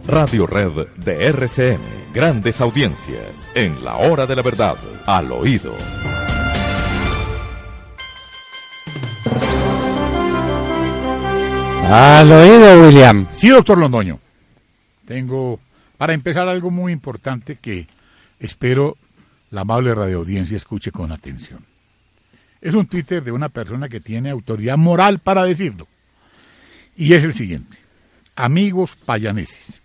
Radio Red de RCN. Grandes audiencias en la hora de la verdad, al oído. Al oído, William. Sí, doctor Londoño. Tengo, para empezar, algo muy importante que espero la amable radioaudiencia escuche con atención. Es un Twitter de una persona que tiene autoridad moral para decirlo. Y es el siguiente. Amigos payaneses,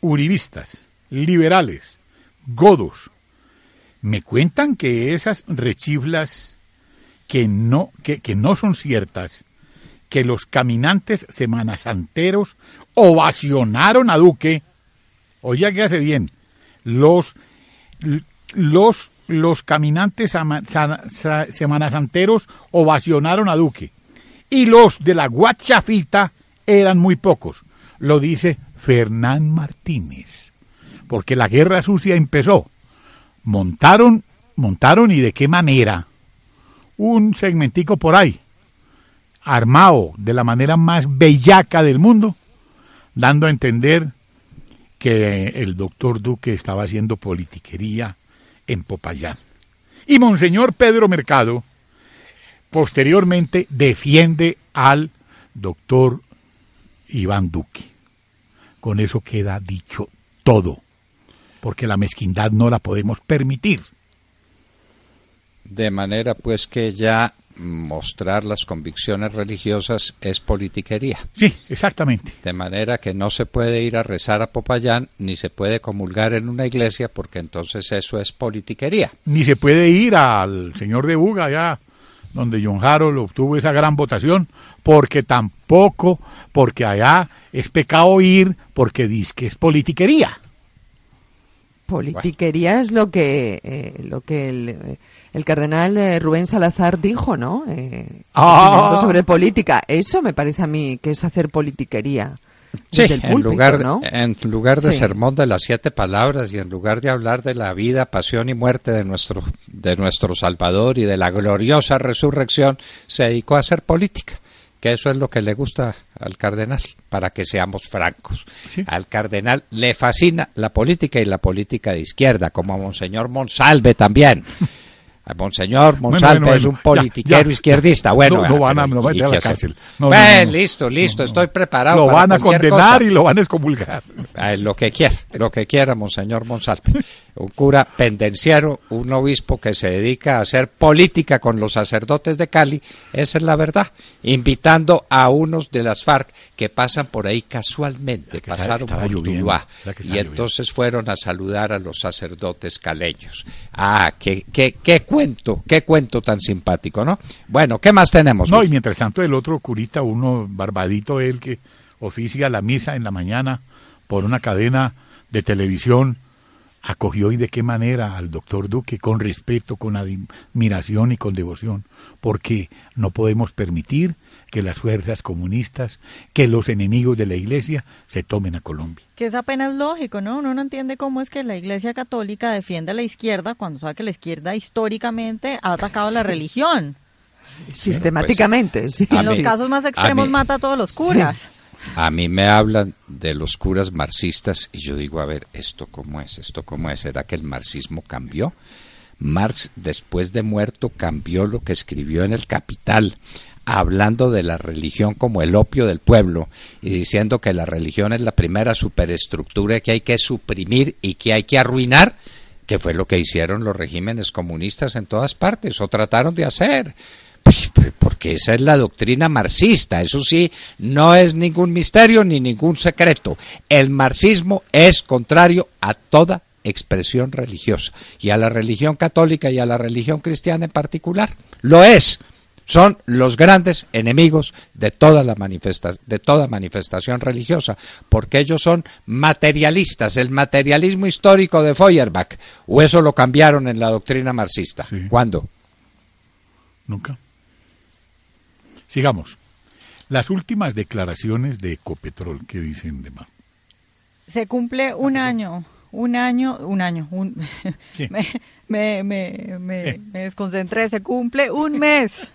uribistas, liberales, godos, me cuentan que esas rechiflas que no son ciertas, que los caminantes semanasanteros ovacionaron a Duque. Oiga que hace bien. Los caminantes semanasanteros ovacionaron a Duque. Y los de la Guachafita eran muy pocos. Lo dice Fernán Martínez. Porque la guerra sucia empezó. Montaron y de qué manera. Un segmentico por ahí, armado de la manera más bellaca del mundo, dando a entender que el doctor Duque estaba haciendo politiquería en Popayán. Y Monseñor Pedro Mercado, posteriormente, defiende al doctor Iván Duque. Con eso queda dicho todo, porque la mezquindad no la podemos permitir. De manera pues que ya mostrar las convicciones religiosas es politiquería. Sí, exactamente. De manera que no se puede ir a rezar a Popayán, ni se puede comulgar en una iglesia, porque entonces eso es politiquería. Ni se puede ir al señor de Buga, allá donde John Harold obtuvo esa gran votación, porque allá es pecado ir, porque dice que es politiquería. Politiquería es lo que el cardenal Rubén Salazar dijo, ¿no? Sobre política. Eso me parece a mí que es hacer politiquería. Sí, púlpito, en lugar de sí. sermón de las 7 palabras y en lugar de hablar de la vida, pasión y muerte de nuestro Salvador y de la gloriosa resurrección, se dedicó a hacer política. Que eso es lo que le gusta al cardenal, para que seamos francos. Sí. Al cardenal le fascina la política y la política de izquierda, como a Monseñor Monsalve también. A Monseñor Monsalve es un politiquero izquierda. Bueno, no van a meter a la cárcel. Listo, estoy preparado. Lo van a condenar y lo van a excomulgar. Lo que quiera, Monseñor Monsalve. Un cura pendenciero, un obispo que se dedica a hacer política con los sacerdotes de Cali, esa es la verdad, invitando a unos de las FARC que pasan por ahí casualmente, pasaron por Tuluá, y entonces fueron a saludar a los sacerdotes caleños. Qué cuento tan simpático, ¿no? Bueno, ¿qué más tenemos? No, y mientras tanto el otro curita, uno barbadito, él que oficia la misa en la mañana por una cadena de televisión, acogió y de qué manera al doctor Duque, con respeto, con admiración y con devoción, porque no podemos permitir que las fuerzas comunistas, que los enemigos de la iglesia se tomen a Colombia. Que es apenas lógico, ¿no? Uno no entiende cómo es que la iglesia católica defiende a la izquierda cuando sabe que la izquierda históricamente ha atacado a la religión. Sistemáticamente, sí. En los casos más extremos mata a todos los curas. Sí. A mí me hablan de los curas marxistas y yo digo, a ver, ¿esto cómo es? ¿Será que el marxismo cambió? Marx, después de muerto, cambió lo que escribió en El Capital, hablando de la religión como el opio del pueblo y diciendo que la religión es la primera superestructura que hay que suprimir y que hay que arruinar, que fue lo que hicieron los regímenes comunistas en todas partes, o trataron de hacer. Porque esa es la doctrina marxista, eso sí, no es ningún misterio ni ningún secreto. El marxismo es contrario a toda expresión religiosa, y a la religión católica y a la religión cristiana en particular. Lo es. Son los grandes enemigos de toda manifestación religiosa, porque ellos son materialistas, el materialismo histórico de Feuerbach, o eso lo cambiaron en la doctrina marxista. Sí. ¿Cuándo? Nunca. Sigamos. Las últimas declaraciones de Ecopetrol, ¿qué dicen de más? Se cumple un año. Sí. me desconcentré. Se cumple un mes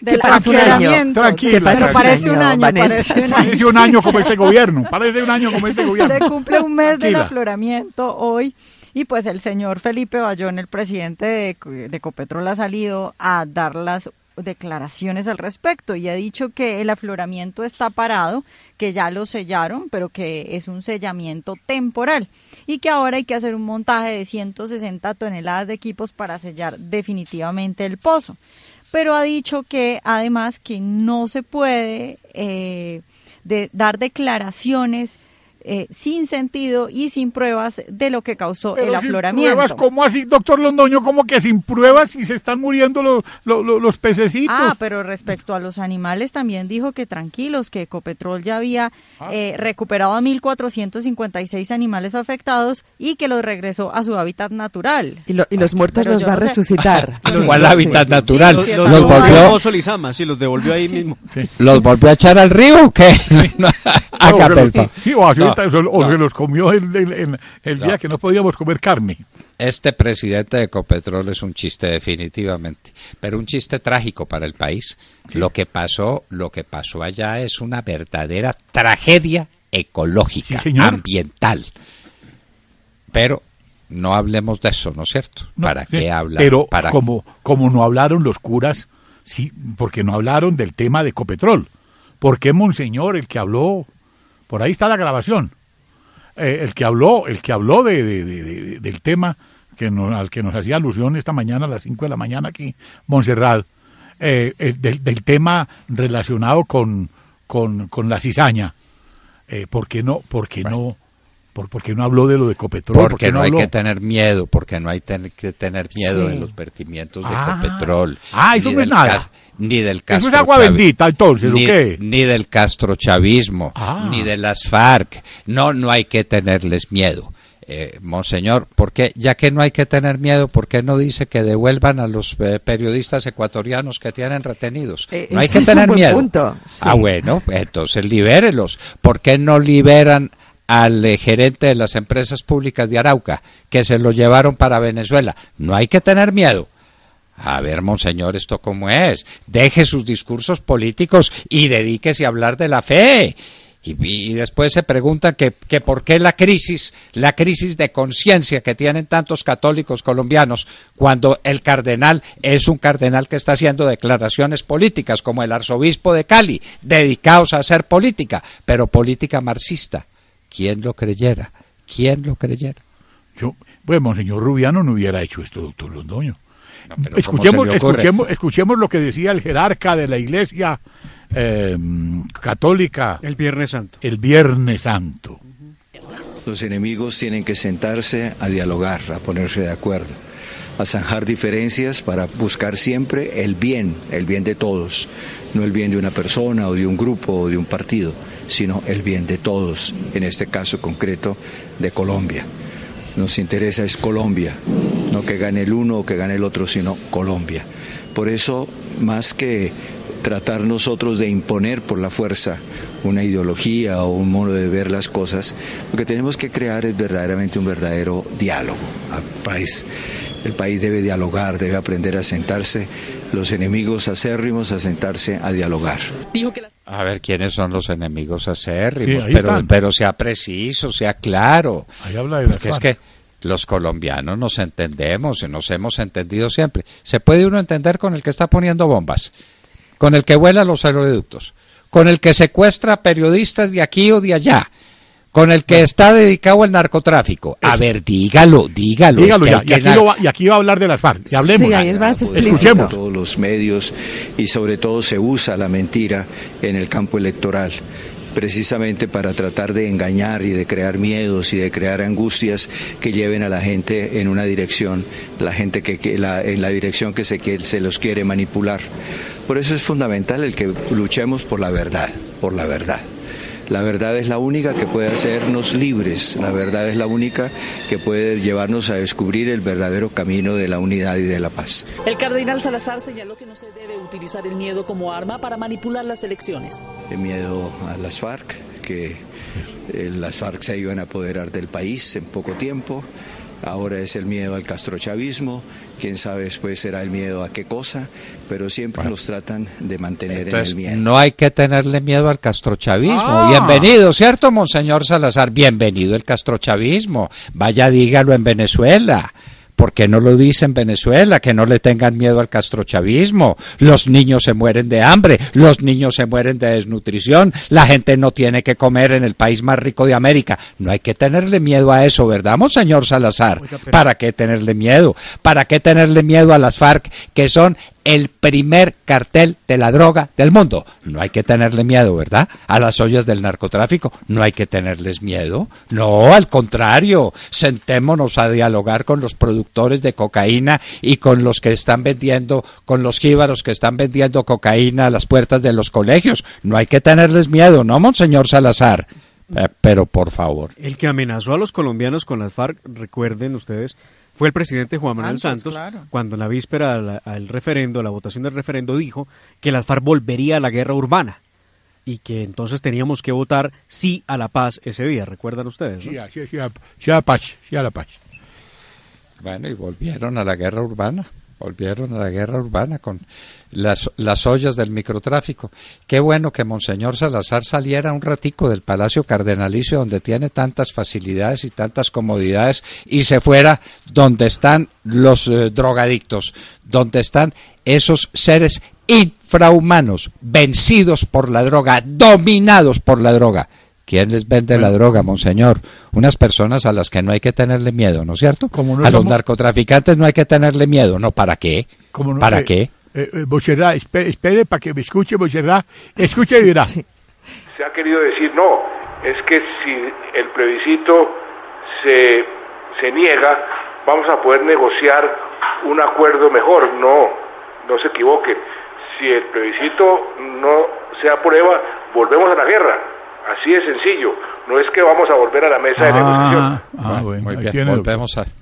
del Tranquila, afloramiento. tranquila. Pero parece un año, Vanessa. Parece un año como este gobierno. Parece un año como este gobierno. Se cumple un mes del Tranquila. afloramiento hoy. Y pues el señor Felipe Bayón, el presidente de Ecopetrol, ha salido a dar las declaraciones al respecto y ha dicho que el afloramiento está parado, que ya lo sellaron, pero que es un sellamiento temporal y que ahora hay que hacer un montaje de 160 toneladas de equipos para sellar definitivamente el pozo. Pero ha dicho que además que no se puede dar declaraciones sin sentido y sin pruebas de lo que causó el afloramiento. Sin pruebas, ¿cómo así, doctor Londoño? ¿Cómo que sin pruebas y se están muriendo los pececitos? Pero respecto a los animales también dijo que tranquilos, que Ecopetrol ya había recuperado a 1.456 animales afectados y que los regresó a su hábitat natural. Y los muertos Pero los yo va a no sé. resucitar. ¿Cuál hábitat natural? Sí, ¿Los los volvió, Oso Lizama, sí, los devolvió ahí mismo. ¿Los volvió a echar al río o qué? Hágame el favor. Sí, o, así No, o se los comió el día que no podíamos comer carne. Este presidente de Ecopetrol es un chiste definitivamente, pero un chiste trágico para el país. Sí. Lo que pasó allá es una verdadera tragedia ecológica, Sí, señor. ambiental. Pero no hablemos de eso, ¿no es cierto? No, ¿Para qué hablar? Pero ¿Para como no hablaron los curas, sí, porque no hablaron del tema de Ecopetrol. ¿Por qué Monseñor, el que habló, por ahí está la grabación, el que habló del tema al que nos hacía alusión esta mañana a las 5 de la mañana aquí, Montserrat, del tema relacionado con la cizaña? ¿Por qué no habló de lo de Ecopetrol? Porque no hay habló? que tener miedo, porque no hay que tener miedo de los vertimientos de Ecopetrol. Eso no es nada. Ni del Eso es agua bendita, entonces, ¿o qué? Ni del castrochavismo, ni de las FARC. No hay que tenerles miedo. Monseñor, ¿por qué? Ya que no hay que tener miedo, ¿por qué no dice que devuelvan a los periodistas ecuatorianos que tienen retenidos? No hay que tener miedo. Punto. Sí. Bueno, entonces libérelos. ¿Por qué no liberan al gerente de las empresas públicas de Arauca, que se lo llevaron para Venezuela? No hay que tener miedo. A ver, monseñor, ¿esto cómo es? Deje sus discursos políticos y dedíquese a hablar de la fe. Y después se preguntan que por qué la crisis de conciencia que tienen tantos católicos colombianos cuando el cardenal es un cardenal que está haciendo declaraciones políticas, como el arzobispo de Cali, dedicados a hacer política, pero política marxista. ¿Quién lo creyera? ¿Quién lo creyera? Monseñor Rubiano no hubiera hecho esto, doctor Londoño. No, pero ¿cómo se le ocurre? Escuchemos lo que decía el jerarca de la Iglesia católica El Viernes Santo. el Viernes Santo. Los enemigos tienen que sentarse a dialogar, a ponerse de acuerdo, a zanjar diferencias para buscar siempre el bien de todos, no el bien de una persona o de un grupo o de un partido, sino el bien de todos, en este caso concreto de Colombia. Nos interesa es Colombia, no que gane el uno o que gane el otro, sino Colombia. Por eso, más que tratar nosotros de imponer por la fuerza una ideología o un modo de ver las cosas, lo que tenemos que crear es verdaderamente un verdadero diálogo al país. El país debe dialogar, debe aprender a sentarse, los enemigos acérrimos a sentarse a dialogar. A ver, ¿quiénes son los enemigos acérrimos? Sí, pero sea preciso, sea claro. Ahí habla de Porque es que los colombianos nos entendemos y nos hemos entendido siempre. Se puede uno entender con el que está poniendo bombas, con el que vuela los aeroductos, con el que secuestra periodistas de aquí o de allá, con el que está dedicado al narcotráfico. A ver, dígalo. Dígalo ya, y aquí va a hablar de las FARC. Y hablemos. Sí, ahí es más explícito. Escuchemos. Todos los medios y sobre todo se usa la mentira en el campo electoral, precisamente para tratar de engañar y de crear miedos y de crear angustias que lleven a la gente en una dirección, en la dirección que se los quiere manipular. Por eso es fundamental el que luchemos por la verdad, por la verdad. La verdad es la única que puede hacernos libres, la verdad es la única que puede llevarnos a descubrir el verdadero camino de la unidad y de la paz. El cardenal Salazar señaló que no se debe utilizar el miedo como arma para manipular las elecciones. El miedo a las FARC, que las FARC se iban a apoderar del país en poco tiempo, ahora es el miedo al castrochavismo, quién sabe después será el miedo a qué cosa, pero siempre nos tratan de mantener Entonces, en el miedo. no hay que tenerle miedo al castrochavismo. Ah. Bienvenido, ¿cierto, monseñor Salazar? Bienvenido el castrochavismo. Vaya, dígalo en Venezuela. ¿Por qué no lo dice en Venezuela? Que no le tengan miedo al castrochavismo. Los niños se mueren de hambre, los niños se mueren de desnutrición, la gente no tiene que comer en el país más rico de América. No hay que tenerle miedo a eso, ¿verdad, monseñor Salazar? Oiga, pero... ¿Para qué tenerle miedo? ¿Para qué tenerle miedo a las FARC, que son el primer cartel de la droga del mundo? No hay que tenerle miedo, ¿verdad? A las ollas del narcotráfico, no hay que tenerles miedo. No, al contrario, sentémonos a dialogar con los productores de cocaína y con los que están vendiendo, con los jíbaros que están vendiendo cocaína a las puertas de los colegios. No hay que tenerles miedo, ¿no, monseñor Salazar? Pero por favor. El que amenazó a los colombianos con las FARC, recuerden ustedes, fue el presidente Juan Manuel Santos, claro. Cuando en la víspera al referendo, la votación del referendo, dijo que las FARC volvería a la guerra urbana y que entonces teníamos que votar sí a la paz ese día, ¿recuerdan ustedes? ¿No? Sí, a la paz, sí a la paz. Bueno, y volvieron a la guerra urbana. Volvieron a la guerra urbana con las ollas del microtráfico. Qué bueno que monseñor Salazar saliera un ratico del Palacio Cardenalicio, donde tiene tantas facilidades y tantas comodidades, y se fuera donde están los drogadictos, donde están esos seres infrahumanos, vencidos por la droga, dominados por la droga. ¿Quién les vende la droga, monseñor? Unas personas a las que no hay que tenerle miedo, ¿no es cierto? No a los narcotraficantes no hay que tenerle miedo, ¿no? ¿Para qué? No, ¿Para qué? Bocherá, espere para que me escuche, Bocherá. Escuche y verá. Se ha querido decir, no, es que si el plebiscito se niega, vamos a poder negociar un acuerdo mejor. No se equivoquen. Si el plebiscito no se aprueba, volvemos a la guerra. Así de sencillo, no es que vamos a volver a la mesa de negociación. Bueno, muy bien,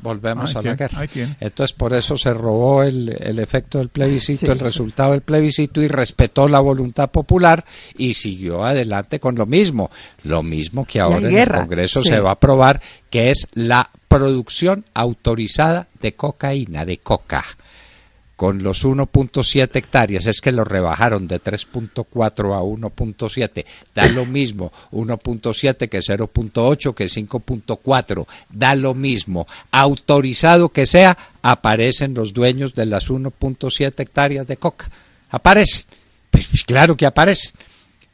volvemos a la guerra. Entonces, por eso se robó el efecto del plebiscito, el resultado del plebiscito, y respetó la voluntad popular y siguió adelante con lo mismo que ahora en el Congreso se va a aprobar, que es la producción autorizada de cocaína, de coca. Con los 1.7 hectáreas, es que lo rebajaron de 3.4 a 1.7, da lo mismo, 1.7 que 0.8 que 5.4, da lo mismo, autorizado que sea, aparecen los dueños de las 1.7 hectáreas de coca, aparecen, pues claro que aparecen.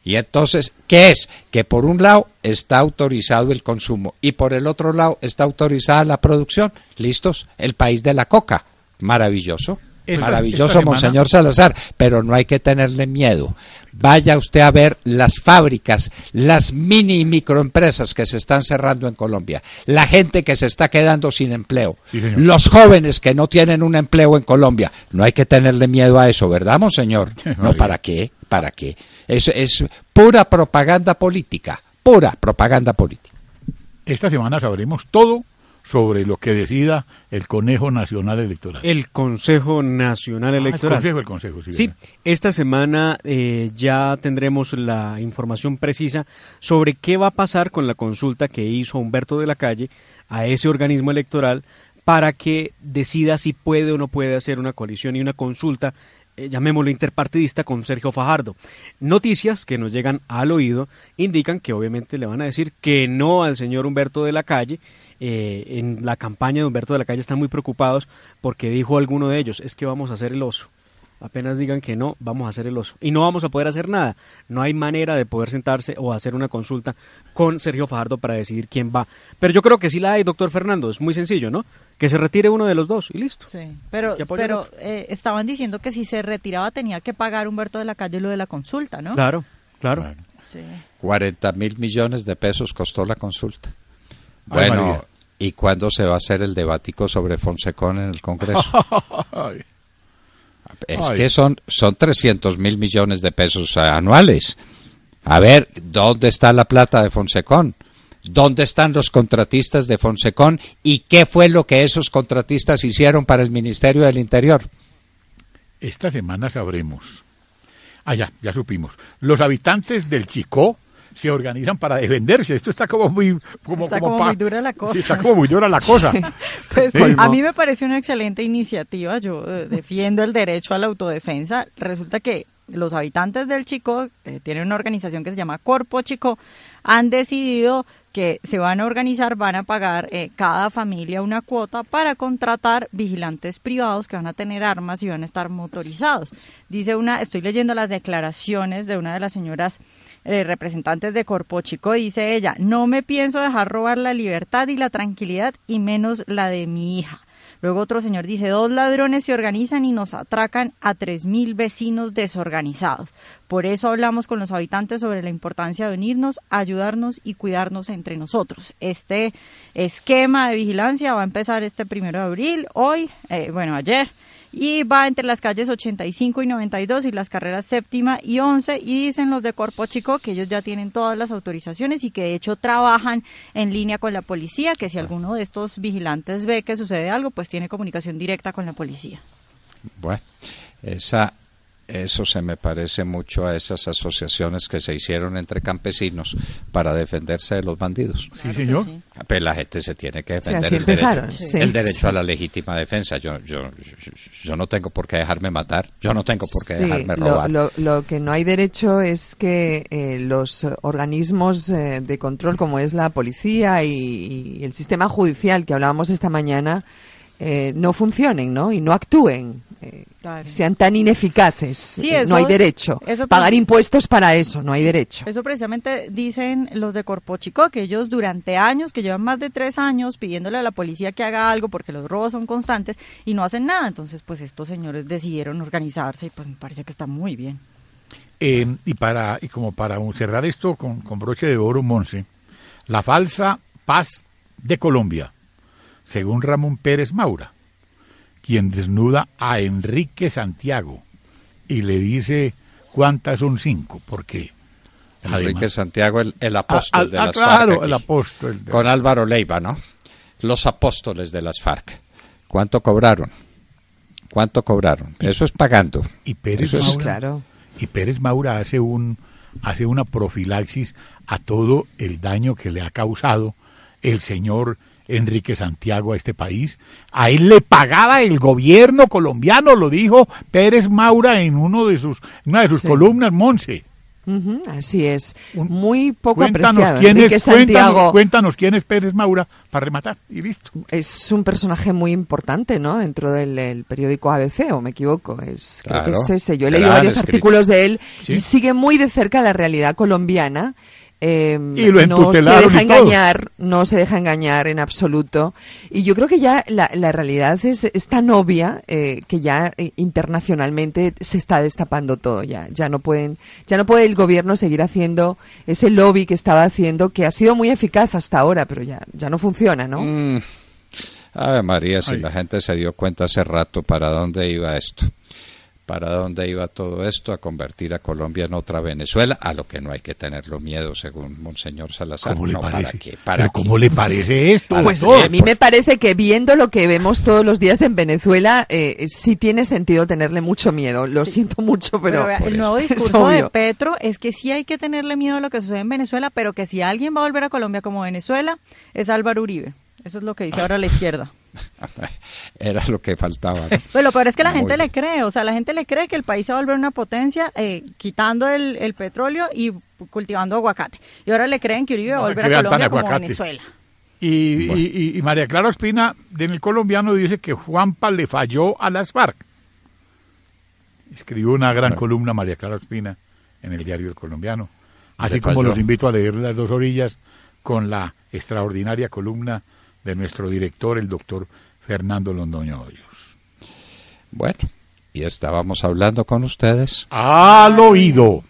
Y entonces, ¿qué es? Que por un lado está autorizado el consumo y por el otro lado está autorizada la producción. ¿Listos? El país de la coca, maravilloso. Maravilloso, monseñor Salazar, pero no hay que tenerle miedo. Vaya usted a ver las fábricas, las mini y microempresas que se están cerrando en Colombia, la gente que se está quedando sin empleo, los jóvenes que no tienen un empleo en Colombia. No hay que tenerle miedo a eso, ¿verdad, monseñor? No, ¿para qué? ¿Para qué? Es pura propaganda política, pura propaganda política. Esta semana sabremos todo sobre lo que decida el Consejo Nacional Electoral. El Consejo Nacional Electoral. El Consejo, sí. Sí, esta semana ya tendremos la información precisa sobre qué va a pasar con la consulta que hizo Humberto de la Calle a ese organismo electoral para que decida si puede o no puede hacer una coalición y una consulta, llamémoslo interpartidista, con Sergio Fajardo. Noticias que nos llegan al oído indican que obviamente le van a decir que no al señor Humberto de la Calle. En la campaña de Humberto de la Calle están muy preocupados porque dijo alguno de ellos, es que vamos a hacer el oso. Apenas digan que no, vamos a hacer el oso. Y no vamos a poder hacer nada. No hay manera de poder sentarse o hacer una consulta con Sergio Fajardo para decidir quién va. Pero yo creo que sí la hay, doctor Fernando. Es muy sencillo, ¿no? Que se retire uno de los dos y listo. Sí, pero estaban diciendo que si se retiraba tenía que pagar Humberto de la Calle lo de la consulta, ¿no? Claro. Bueno, sí. 40.000 millones de pesos costó la consulta. Bueno, ¿y cuándo se va a hacer el debatico sobre Fonsecón en el Congreso? Que son 300.000 millones de pesos anuales. A ver, ¿dónde está la plata de Fonsecón? ¿Dónde están los contratistas de Fonsecón? ¿Y qué fue lo que esos contratistas hicieron para el Ministerio del Interior? Esta semana sabremos. Ya supimos. Los habitantes del Chicó se organizan para defenderse. Esto está como muy... muy dura la cosa. Sí, está como muy dura la cosa. Pues, Sí. a mí me parece una excelente iniciativa. Yo defiendo el derecho a la autodefensa. Resulta que los habitantes del Chicó tienen una organización que se llama Corpo Chicó, han decidido que se van a organizar, van a pagar cada familia una cuota para contratar vigilantes privados que van a tener armas y van a estar motorizados. Estoy leyendo las declaraciones de una de las señoras representantes de Corpo Chicó, dice ella: no me pienso dejar robar la libertad y la tranquilidad, y menos la de mi hija. Luego otro señor dice: 2 ladrones se organizan y nos atracan a 3.000 vecinos desorganizados. Por eso hablamos con los habitantes sobre la importancia de unirnos, ayudarnos y cuidarnos entre nosotros. Este esquema de vigilancia va a empezar este 1 de abril, ayer, y va entre las calles 85 y 92 y las carreras 7ª y 11, y dicen los de Corpo Chicó que ellos ya tienen todas las autorizaciones y que de hecho trabajan en línea con la policía, que si alguno de estos vigilantes ve que sucede algo, pues tiene comunicación directa con la policía. Bueno, eso se me parece mucho a esas asociaciones que se hicieron entre campesinos para defenderse de los bandidos. Sí, señor. Sí. Pero la gente se tiene que defender, así empezaron, sí. el derecho a la legítima defensa. Yo no tengo por qué dejarme matar, yo no tengo por qué dejarme robar. Lo que no hay derecho es que los organismos de control, como es la policía y el sistema judicial que hablábamos esta mañana, no funcionen, ¿no? Y no actúen. Claro. Sean tan ineficaces. Sí, no hay derecho. Pagar impuestos para eso, no hay derecho. Eso precisamente dicen los de Corpo Chicó, que ellos durante años, que llevan más de 3 años pidiéndole a la policía que haga algo porque los robos son constantes y no hacen nada. Entonces, pues estos señores decidieron organizarse y pues me parece que está muy bien. Y como para cerrar esto con broche de oro, Monse, la falsa paz de Colombia, según Ramón Pérez Maura, quien desnuda a Enrique Santiago y le dice cuántas son 5, porque Enrique Santiago, el apóstol de las claro, FARC. El apóstol con Álvaro Leiva, ¿no? Los apóstoles de las FARC. ¿Cuánto cobraron? Eso es pagando. Y Pérez Maura, claro. Y Pérez Maura hace una profilaxis a todo el daño que le ha causado el señor Enrique Santiago a este país. A él le pagaba el gobierno colombiano, lo dijo Pérez Maura en una de sus columnas, Monse. Así es. Muy poco Cuéntanos apreciado. Enrique Santiago. Cuéntanos quién es Pérez Maura para rematar y listo. Es un personaje muy importante, ¿no? Dentro del periódico ABC, o me equivoco. Creo que es ese. Yo he leído varios artículos de él, ¿sí? Y sigue muy de cerca la realidad colombiana. Y lo entutelaron no se deja engañar en absoluto, y yo creo que ya la realidad es tan obvia que ya internacionalmente se está destapando todo. Ya no puede el gobierno seguir haciendo ese lobby que estaba haciendo, que ha sido muy eficaz hasta ahora, pero ya no funciona, ¿no? Ave María, si la gente se dio cuenta hace rato para dónde iba esto. ¿Para dónde iba todo esto? A convertir a Colombia en otra Venezuela, a lo que no hay que tenerlo miedo, según Monseñor Salazar. ¿Cómo le parece? ¿Para qué? ¿Cómo le parece esto? Pues a mí me parece que viendo lo que vemos todos los días en Venezuela, sí tiene sentido tenerle mucho miedo. Lo siento mucho, pero el nuevo discurso de Petro es que sí hay que tenerle miedo a lo que sucede en Venezuela, pero que si alguien va a volver a Colombia como Venezuela, es Álvaro Uribe. Eso es lo que dice ahora la izquierda. Era lo que faltaba, ¿no? Pero lo peor es que la gente le cree, o sea, la gente le cree que el país se va a volver una potencia quitando el petróleo y cultivando aguacate. Y ahora le creen que Uribe va a volver a Colombia como Venezuela. Y María Clara Ospina, en El Colombiano, dice que Juanpa le falló a las FARC. Escribió una gran columna María Clara Ospina en el diario El Colombiano. Así como los invito a leer Las Dos Orillas con la extraordinaria columna de nuestro director, el doctor Fernando Londoño Hoyos. Bueno, y estábamos hablando con ustedes al oído.